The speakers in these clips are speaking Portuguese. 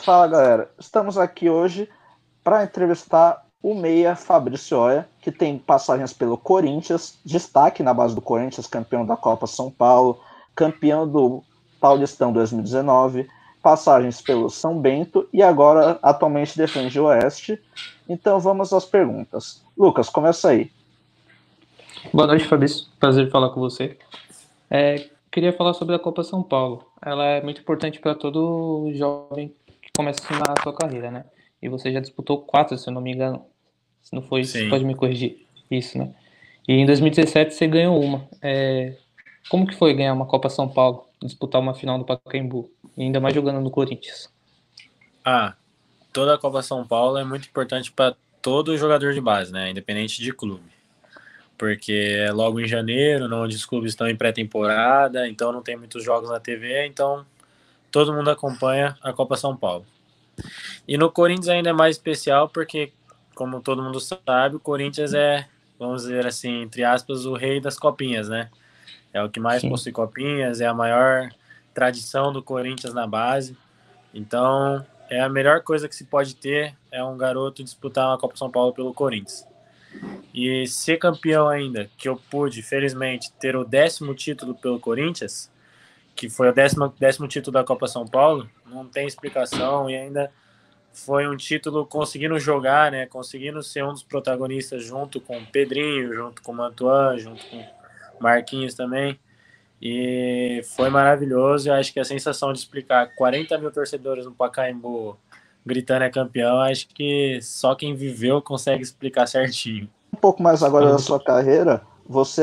Fala, galera. Estamos aqui hoje para entrevistar o meia Fabrício Oia, que tem passagens pelo Corinthians, destaque na base do Corinthians, campeão da Copa São Paulo, campeão do Paulistão 2019, passagens pelo São Bento e agora atualmente defende o Oeste. Então vamos às perguntas. Lucas, começa aí. Boa noite, Fabrício. Prazer em falar com você. Queria falar sobre a Copa São Paulo. Ela é muito importante para todo jovem que começa na sua carreira, né? E você já disputou 4, se eu não me engano. Se não foi isso, Sim. pode me corrigir. Isso, né? E em 2017 você ganhou uma. Como que foi ganhar uma Copa São Paulo? Disputar uma final do Pacaembu? E ainda mais jogando no Corinthians. Toda a Copa São Paulo é muito importante para todo jogador de base, né? Independente de clube. Porque é logo em janeiro, onde os clubes estão em pré-temporada, então não tem muitos jogos na TV, então todo mundo acompanha a Copa São Paulo. E no Corinthians ainda é mais especial porque, como todo mundo sabe, o Corinthians é, vamos dizer assim, entre aspas, o rei das copinhas, né? É o que mais possui copinhas, é a maior tradição do Corinthians na base. Então, é a melhor coisa que se pode ter é um garoto disputar uma Copa São Paulo pelo Corinthians. E ser campeão ainda, que eu pude, felizmente, ter o 10º título pelo Corinthians, que foi o 10º título da Copa São Paulo, não tem explicação, e ainda foi um título conseguindo jogar, né, conseguindo ser um dos protagonistas junto com o Pedrinho, junto com o Mantuan, junto com o Marquinhos também, e foi maravilhoso. Eu acho que a sensação de explicar 40 mil torcedores no Pacaembu gritando é campeão, acho que só quem viveu consegue explicar certinho. Um pouco mais agora da sua carreira, você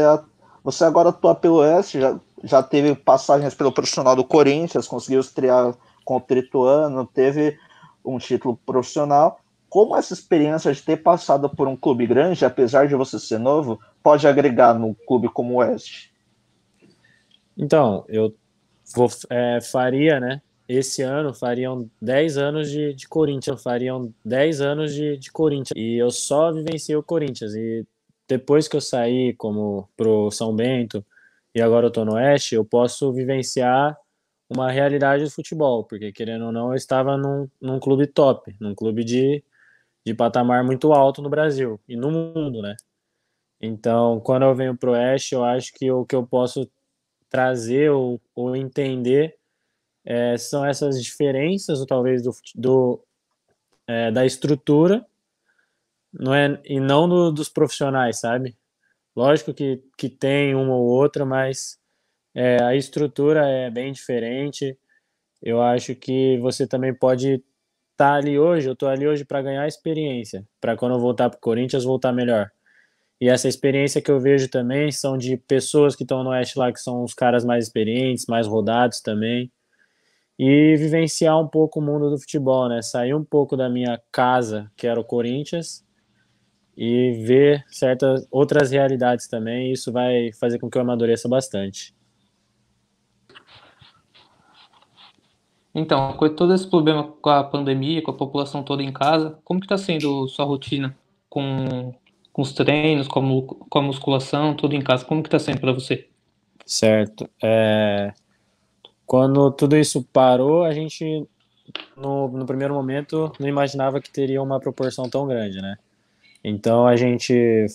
agora atua pelo Oeste, já teve passagens pelo profissional do Corinthians, conseguiu estrear contra o Ituano, teve um título profissional. Como essa experiência de ter passado por um clube grande, apesar de você ser novo, pode agregar no clube como o Oeste? Então, eu faria, né? Esse ano fariam 10 anos de Corinthians, fariam 10 anos de Corinthians. E eu só vivenciei o Corinthians. E depois que eu saí como pro São Bento e agora eu tô no Oeste, eu posso vivenciar uma realidade do futebol, porque querendo ou não, eu estava num clube top, num clube de patamar muito alto no Brasil e no mundo, né? Então, quando eu venho pro Oeste, eu acho que o que eu posso trazer ou entender são essas diferenças, ou talvez da estrutura, não é, e não dos profissionais, sabe? Lógico que tem uma ou outra, mas a estrutura é bem diferente. Eu acho que você também pode estar ali hoje, eu estou ali hoje para ganhar experiência, para quando eu voltar para o Corinthians voltar melhor. E essa experiência que eu vejo também são de pessoas que estão no Oeste lá, que são os caras mais experientes, mais rodados também. E vivenciar um pouco o mundo do futebol, né? Sair um pouco da minha casa, que era o Corinthians, e ver certas outras realidades também. Isso vai fazer com que eu amadureça bastante. Então, com todo esse problema com a pandemia, com a população toda em casa, como que está sendo sua rotina com os treinos, com a musculação, tudo em casa? Como que está sendo para você? Certo. Quando tudo isso parou, a gente, no primeiro momento, não imaginava que teria uma proporção tão grande, né? Então a gente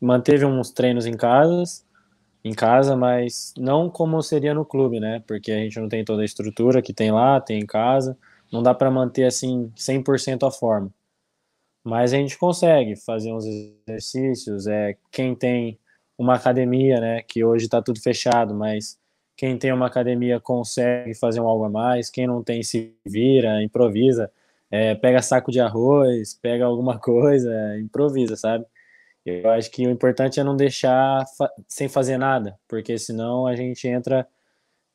manteve uns treinos em casa, mas não como seria no clube, né? Porque a gente não tem toda a estrutura que tem lá, tem em casa, não dá para manter assim 100% a forma. Mas a gente consegue fazer uns exercícios, quem tem uma academia, né, que hoje está tudo fechado, mas quem tem uma academia consegue fazer um algo a mais, quem não tem se vira, improvisa, pega saco de arroz, pega alguma coisa, improvisa, sabe? Eu acho que o importante é não deixar sem fazer nada, porque senão a gente entra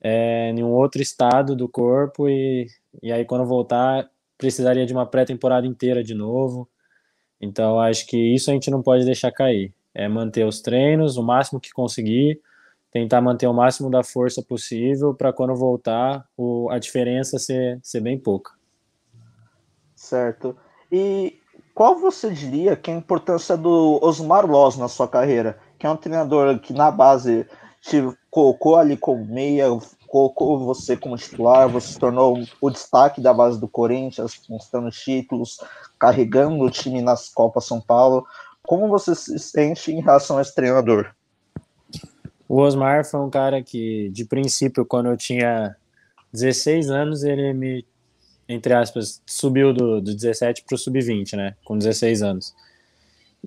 em um outro estado do corpo e aí quando voltar precisaria de uma pré-temporada inteira de novo. Então acho que isso a gente não pode deixar cair. É manter os treinos o máximo que conseguir, tentar manter o máximo da força possível para quando voltar a diferença ser bem pouca. Certo. E qual você diria que é a importância do Osmar Loz na sua carreira? Que é um treinador que na base te colocou ali como meia, colocou você como titular, você se tornou o destaque da base do Corinthians, conquistando títulos, carregando o time nas Copas São Paulo. Como você se sente em relação a esse treinador? O Osmar foi um cara que, de princípio, quando eu tinha 16 anos, ele me, entre aspas, subiu do 17 para o sub-20, né? Com 16 anos.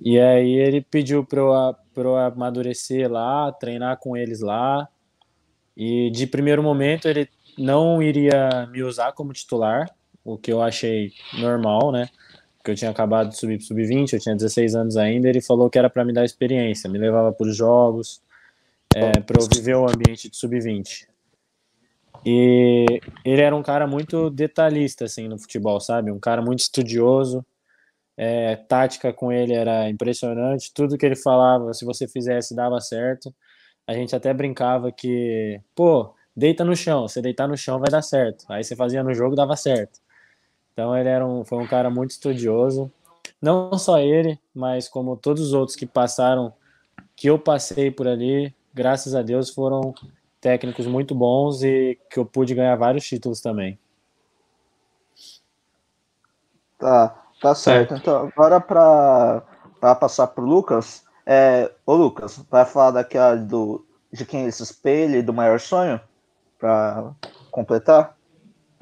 E aí ele pediu para eu amadurecer lá, treinar com eles lá. E de primeiro momento ele não iria me usar como titular, o que eu achei normal, né? Porque eu tinha acabado de subir para o sub-20, eu tinha 16 anos ainda. Ele falou que era para me dar experiência, me levava para os jogos, para eu viver o ambiente de sub-20. E ele era um cara muito detalhista assim no futebol, sabe? Um cara muito estudioso. Tática com ele era impressionante. Tudo que ele falava, se você fizesse, dava certo. A gente até brincava que, pô, deita no chão. Se deitar no chão vai dar certo. Aí você fazia no jogo, dava certo. Então ele foi um cara muito estudioso. Não só ele, mas como todos os outros que passaram, que eu passei por ali, graças a Deus foram técnicos muito bons e que eu pude ganhar vários títulos também. Tá certo. Então, agora para passar para o Lucas, ô Lucas, vai falar daquela de quem ele se espelha e do maior sonho? Para completar?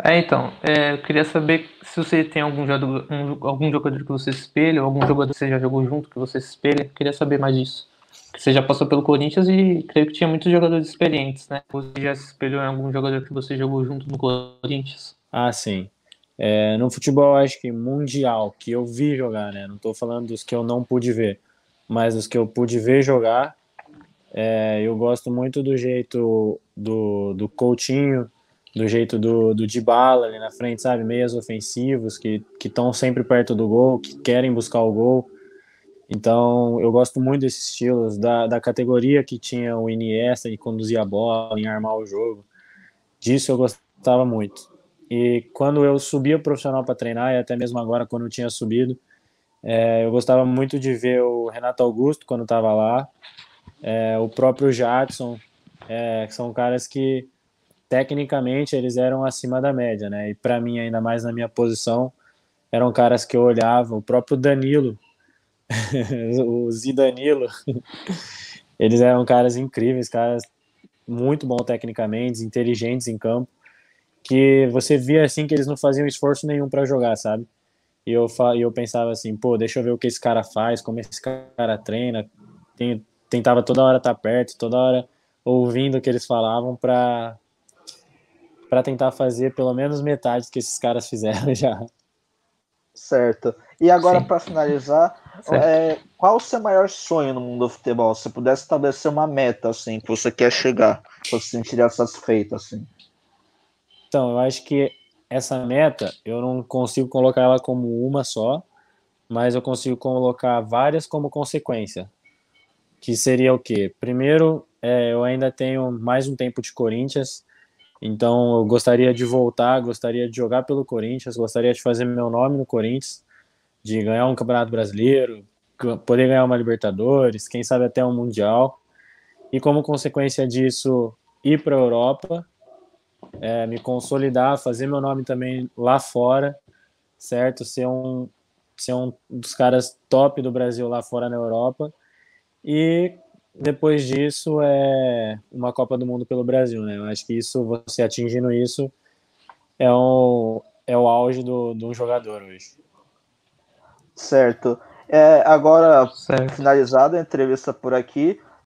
Então, eu queria saber se você tem algum jogador que você se espelha, ou algum jogador que você já jogou junto que você se espelha. Eu queria saber mais disso. Você já passou pelo Corinthians e creio que tinha muitos jogadores experientes, né? Você já se espelhou em algum jogador que você jogou junto no Corinthians? Ah, sim. No futebol, acho que mundial, que eu vi jogar, né? Não estou falando dos que eu não pude ver, mas dos que eu pude ver jogar. Eu gosto muito do jeito do Coutinho, do jeito do Dybala ali na frente, sabe? Meias ofensivos que estão sempre perto do gol, que querem buscar o gol. Então, eu gosto muito desses estilos, da categoria que tinha o Iniesta e conduzia a bola, em armar o jogo. Disso eu gostava muito. E quando eu subia o profissional para treinar, e até mesmo agora quando eu tinha subido, eu gostava muito de ver o Renato Augusto quando estava lá, o próprio Jadson, que são caras que tecnicamente eles eram acima da média, né? E para mim, ainda mais na minha posição, eram caras que eu olhava, o próprio Danilo, o Zidanilo, eles eram caras incríveis, caras muito bons tecnicamente, inteligentes em campo, que você via assim que eles não faziam esforço nenhum para jogar, sabe? E eu pensava assim, pô, deixa eu ver o que esse cara faz, como esse cara treina. Tentava toda hora estar perto, toda hora ouvindo o que eles falavam para tentar fazer pelo menos metade do que esses caras fizeram já. Certo. E agora, para finalizar, qual o seu maior sonho no mundo do futebol? Se pudesse estabelecer uma meta, assim, que você quer chegar, que você se sentiria satisfeito, assim. Então, eu acho que essa meta, eu não consigo colocar ela como uma só, mas eu consigo colocar várias como consequência. Que seria o quê? Primeiro, eu ainda tenho mais um tempo de Corinthians, então eu gostaria de voltar, gostaria de jogar pelo Corinthians, gostaria de fazer meu nome no Corinthians, de ganhar um Campeonato Brasileiro, poder ganhar uma Libertadores, quem sabe até um Mundial. E como consequência disso, ir para a Europa, me consolidar, fazer meu nome também lá fora, certo? Ser um dos caras top do Brasil lá fora na Europa. E depois disso uma Copa do Mundo pelo Brasil, né? Eu acho que isso, você atingindo isso, é o auge de um jogador hoje. Certo. Agora, finalizada a entrevista por aqui,